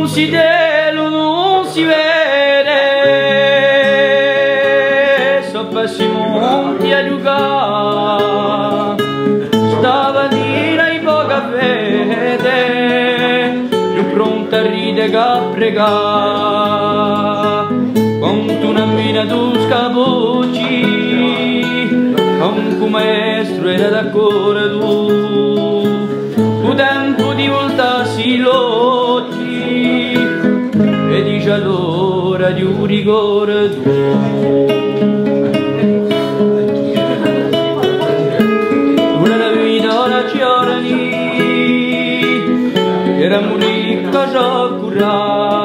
si delo non si vede, sopra si monti a giocare, stava a dire in poca fede, più pronta a ridere che a pregare, quanto una mina tu scapocci, un maestro era d'accordo, il tempo di voltarsi l'occhi e dice allora di un ricordo. Tutta la vita la giorni era morire cosa curare.